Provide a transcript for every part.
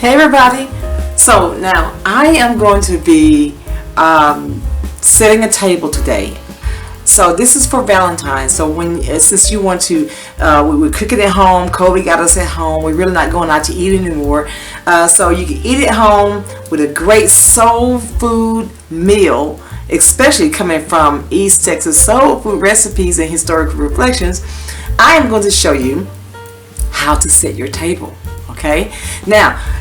Hey everybody! So now I am going to be setting a table today. So this is for Valentine's. So since you want to, we're cooking at home. Kobe got us at home. We're really not going out to eat anymore. So you can eat at home with a great soul food meal, especially coming from East Texas Soul Food Recipes and Historical Reflections. I am going to show you how to set your table. Okay, now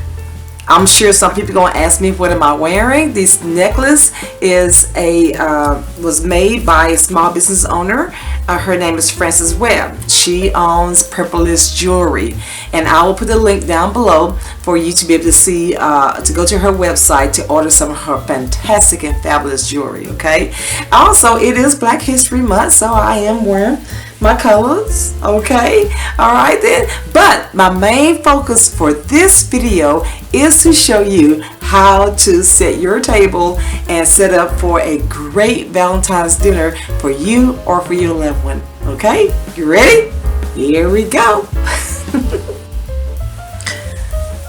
I'm sure some people are going to ask me, what am I wearing? This necklace was made by a small business owner. Her name is Frances Webb. She owns Purpleist Jewelry, and I will put the link down below for you to be able to see, to go to her website to order some of her fantastic and fabulous jewelry. Okay, also it is Black History Month, so I am wearing my colors. Okay, all right then, but my main focus for this video is to show you how to set your table and set up for a great Valentine's dinner for you or for your loved one. Okay, you ready? Here we go.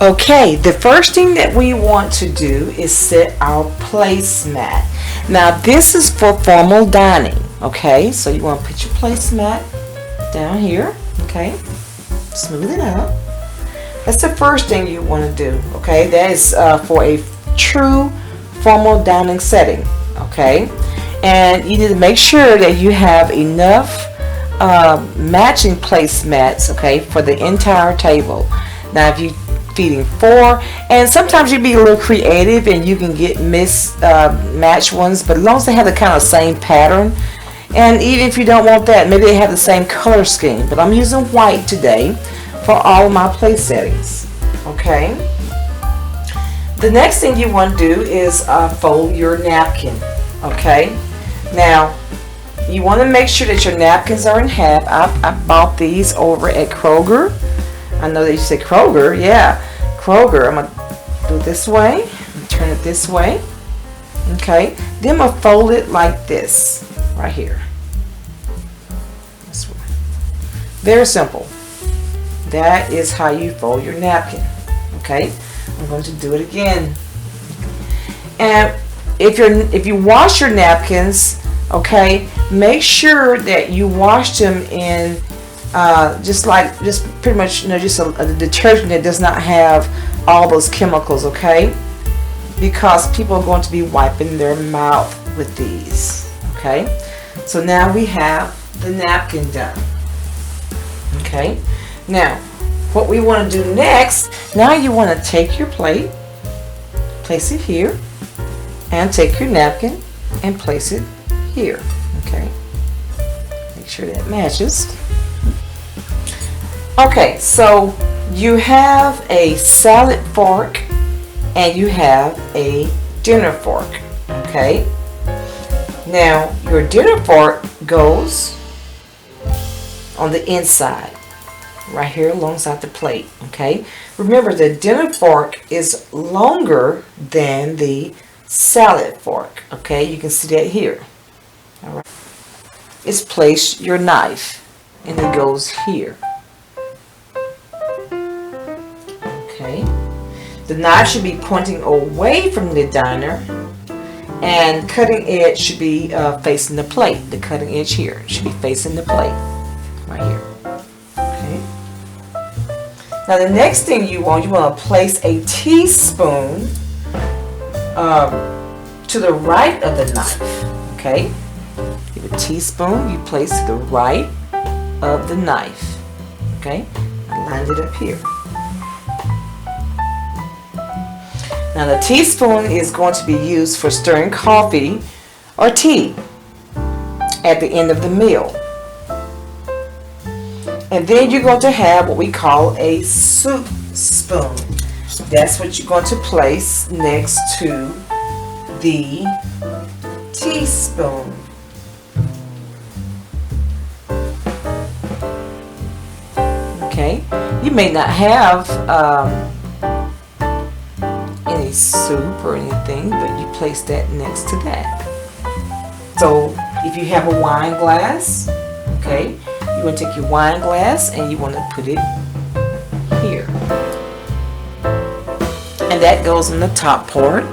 Okay, the first thing that we want to do is set our placemat. Now this is for formal dining. Okay, so you want to put your placemat down here. Okay, smooth it out. That's the first thing you want to do. Okay, that is for a true formal dining setting. Okay, and you need to make sure that you have enough matching placemats. Okay, for the entire table. Now, if you're feeding 4, and sometimes you be a little creative and you can get matched ones, but as long as they have the kind of same pattern. And even if you don't want that, maybe they have the same color scheme. But I'm using white today for all of my plate settings. Okay. The next thing you want to do is fold your napkin. Okay. Now, you want to make sure that your napkins are in half. I bought these over at Kroger. I know that you say Kroger. Yeah, Kroger. I'm going to do it this way. Turn it this way. Okay. Then I'm going to fold it like this. Right here. This way. Very simple. That is how you fold your napkin. Okay, I'm going to do it again. And if you wash your napkins, okay, make sure that you wash them in just pretty much, just a detergent that does not have all those chemicals. Okay, because people are going to be wiping their mouth with these. Okay, so now we have the napkin done. Okay, now what we want to do next, now you want to take your plate, place it here, and take your napkin and place it here. Okay, make sure that matches. Okay, so you have a salad fork and you have a dinner fork. Okay, now your dinner fork goes on the inside, right here alongside the plate. Okay, remember the dinner fork is longer than the salad fork. Okay, you can see that here. All right, it's place your knife and it goes here. Okay, the knife should be pointing away from the diner, and cutting edge should be facing the plate. The cutting edge here should be facing the plate, right here. Okay. Now the next thing you want to place a teaspoon to the right of the knife. Okay. You have a teaspoon you place to the right of the knife. Okay. I lined it up here. Now the teaspoon is going to be used for stirring coffee or tea at the end of the meal. And then you're going to have what we call a soup spoon. That's what you're going to place next to the teaspoon. Okay, you may not have any soup or anything, but you place that next to that. So if you have a wine glass, okay, you want to take your wine glass and you want to put it here. And that goes in the top part.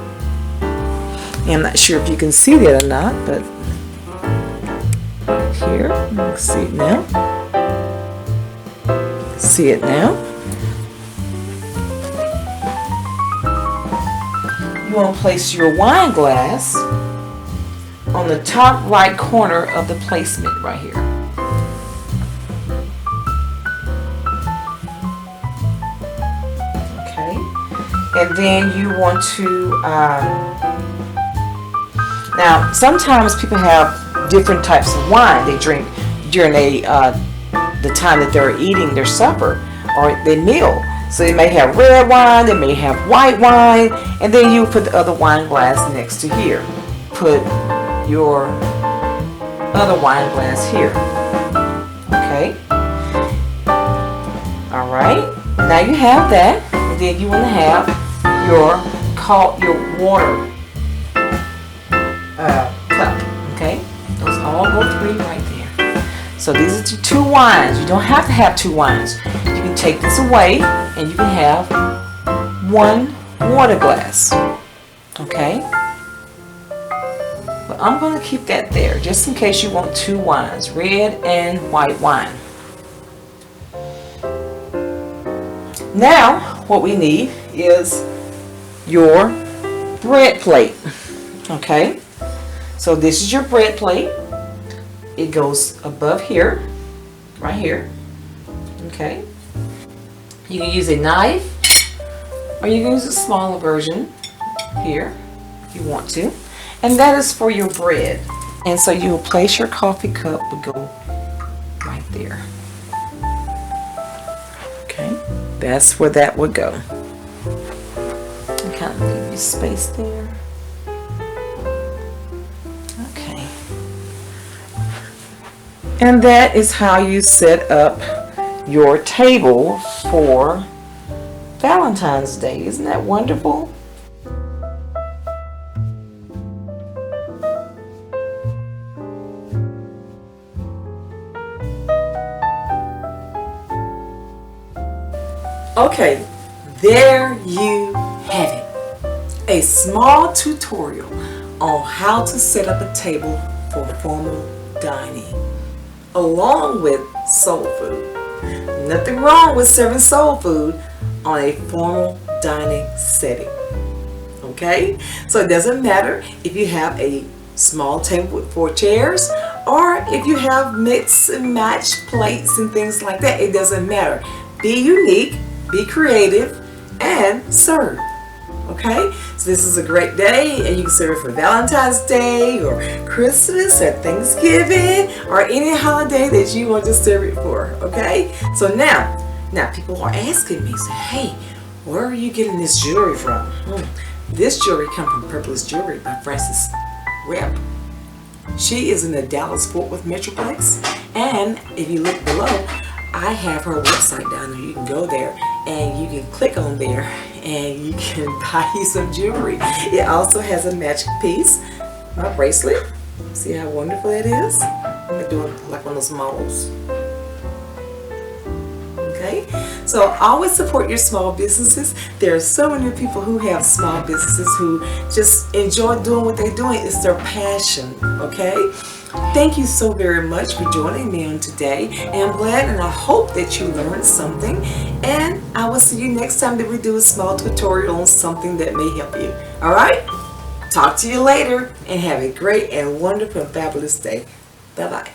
I'm not sure if you can see that or not, but here, you can see it now. See it now. You want to place your wine glass on the top right corner of the placemat right here. Okay. And then you want to, now sometimes people have different types of wine they drink during the time that they're eating their supper or their meal. So they may have red wine, they may have white wine, and then you put the other wine glass next to here. Put your other wine glass here. Okay. All right. Now you have that, and then you want to have your water cup. Okay. Those all go through right there. So these are the two wines. You don't have to have two wines. You can take this away and you can have one water glass. Okay? But I'm going to keep that there just in case you want two wines, red and white wine. Now, what we need is your bread plate. Okay? So this is your bread plate. It goes above here, right here. Okay. You can use a knife, or you can use a smaller version here, if you want to. And that is for your bread. And so you will place your coffee cup, would go right there. Okay. That's where that would go. And kind of leave you space there. And that is how you set up your table for Valentine's Day. Isn't that wonderful? Okay, there you have it. A small tutorial on how to set up a table for formal dining, along with soul food. Nothing wrong with serving soul food on a formal dining setting. Okay? So it doesn't matter if you have a small table with 4 chairs or if you have mix and match plates and things like that. It doesn't matter. Be unique, be creative, and serve. Okay, so this is a great day, and you can serve it for Valentine's Day or Christmas or Thanksgiving or any holiday that you want to serve it for. Okay, so now people are asking me, say, hey, where are you getting this jewelry from? This jewelry comes from Purple's Jewelry by Frances Webb. She is in the Dallas-Fort Worth Metroplex, and if you look below, I have her website down there. You can go there and you can click on there and you can buy you some jewelry. It also has a matching piece, my bracelet. See how wonderful it is? I'm doing like one of those models. Okay, so always support your small businesses. There are so many people who have small businesses who just enjoy doing what they're doing. It's their passion. Okay. Thank you so very much for joining me on today. And I'm glad and I hope that you learned something. And I will see you next time that we do a small tutorial on something that may help you. Alright? Talk to you later and have a great and wonderful and fabulous day. Bye-bye.